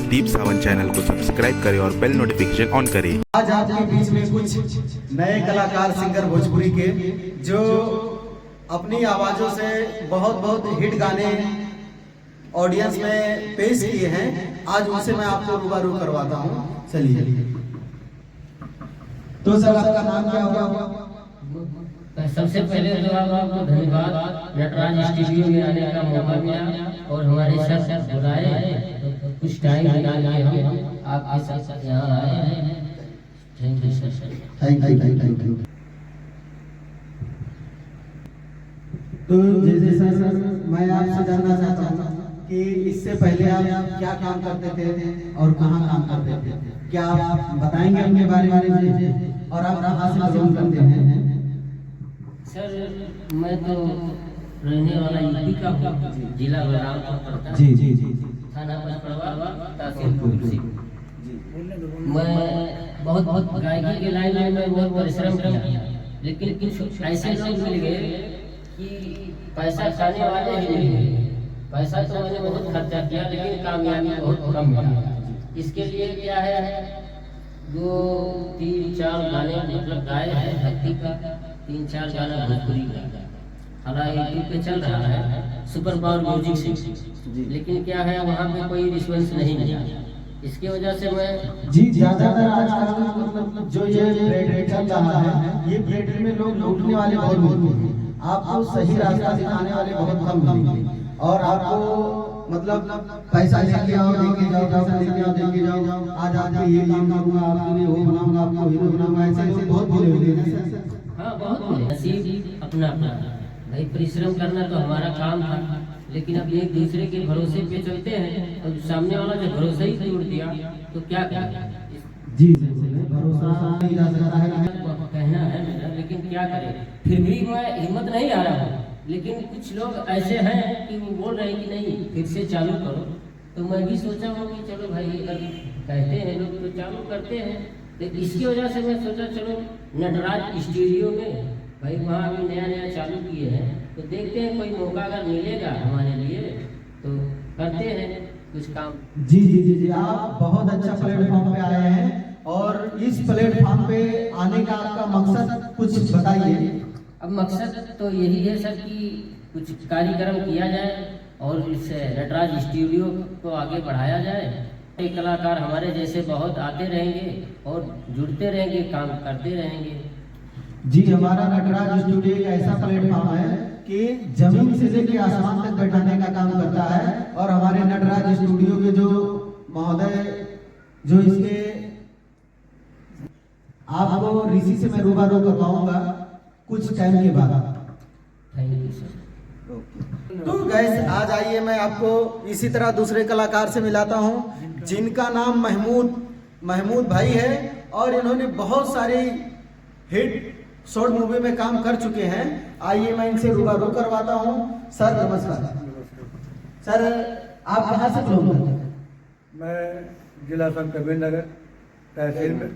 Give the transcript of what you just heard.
दीप सावन channel को subscribe करें और बेल नोटिफिकेशन ऑन करें। आज आपके बीच में कुछ नए कलाकार सिंगर भोजपुरी के जो अपनी आवाज़ों से बहुत हिट गाने ऑडियंस में पेश किए हैं, आज उनसे मैं आपको रूबरू करवाता हूँ। चलिए। तो सर आपका नाम क्या होगा? सबसे पहले तो आपको धन्यवाद, नटराज स्टूडियो में आने का मौका मिला और हमारे सर बुलाए तो कुछ टाइम निकाल के हम आपके साथ यहाँ आए हैं। Thank you sir. Thank you. तो जैसे सर मैं आपसे जानना चाहता हूँ कि इससे पहले आप क्या काम करते थे और कहाँ काम करते थे, क्या आप बताएंगे अपने बारे में और आप कहाँ से बिलोंग करते हैं? सर मैं तो रहने वाला यूपी का हूँ, जिला बलरामपुर पड़ता है। जी, थाना पचपड़वा, तहसील कुर्सी। मैं बहुत गायकी के लाइन में मैं बहुत परिश्रम किया, लेकिन कुछ ऐसे लोग मिल गए कि पैसा खाने वाले ही मिल गए। पैसा तो मैंने बहुत खर्चा किया लेकिन कामयाबी बहुत कम मिला। इसके लिए क्या है, 2-3-4 गाने मतलब गाए हैं भक्ति का, 3-4 गाना भोजपुरी का। हालांकि यूट्यूब पे चल रहा है सुपर पावर म्यूजिक से, लेकिन क्या है वहाँ पे कोई रिस्पॉन्स नहीं मिला। इसकी वजह से मैं ज्यादातर आजकल मतलब जो ये प्लेटफॉर्म चल रहा है, ये प्लेटफॉर्म में लोग लूटने वाले बहुत होते हैं। आपको सही रास्ता दिखाने वाले बहुत कम मिलेंगे और आपको मतलब पैसा लेके आओ, देके जाओ, पैसा लेके आओ, देके जाओ, आज आपके ये काम करूंगा, आपके लिए वो बनाऊंगा, आपको हीरो बनाऊंगा, ऐसे लोग बहुत मिले हुए हैं। हाँ बहुत मिले। नसीब अपना अपना भाई, परिश्रम करना तो हमारा काम था, लेकिन अब एक दूसरे के भरोसे पे चलते हैं और सामने वाला जो भरोसा ही तोड़ दिया तो क्या जी भरोसा नहीं जा सकता है कहना है मेरा, लेकिन क्या करें, फिर भी मैं हिम्मत नहीं आ रहा हूँ। लेकिन कुछ लोग ऐसे हैं कि वो बोल रहे हैं कि नहीं फिर से चालू करो, तो मैं भी सोचा हूँ कि चलो भाई अगर कहते हैं लोग तो चालू करते हैं। तो इसकी वजह से मैं सोचा चलो नटराज स्टूडियो में भाई वहाँ अभी नया चालू किए हैं, तो देखते हैं कोई मौका अगर मिलेगा हमारे लिए तो करते हैं कुछ काम। जी, आप बहुत अच्छा प्लेटफॉर्म पे आए हैं और इस प्लेटफॉर्म पे आने का आपका मकसद कुछ बताइए। अब मकसद तो यही है सर कि कुछ कार्यक्रम किया जाए और इस नटराज स्टूडियो को आगे बढ़ाया जाए। एक कलाकार हमारे जैसे बहुत आते रहेंगे और जुड़ते रहेंगे, काम करते रहेंगे। जी, हमारा नटराज स्टूडियो एक ऐसा प्लेटफॉर्म है कि जमीन से लेकर आसमान तक बैठाने का काम करता है और हमारे नटराज स्टूडियो के जो महोदय जो इसके आपको ऋषि से मैं रूबरू करवाऊंगा कुछ टाइम के बाद। Thank you sir. तो गाइस आज आइए मैं आपको इसी तरह दूसरे कलाकार से मिलाता हूं जिनका नाम महमूद भाई है और इन्होंने बहुत सारी हिट शॉर्ट मूवी में काम कर चुके हैं। आइए मैं इनसे रूबरू करवाता हूं। सर नमस्कार। सर आप कहाँ से बिलोंग करते हैं? मैं जिला संत कबीर नगर तहसील में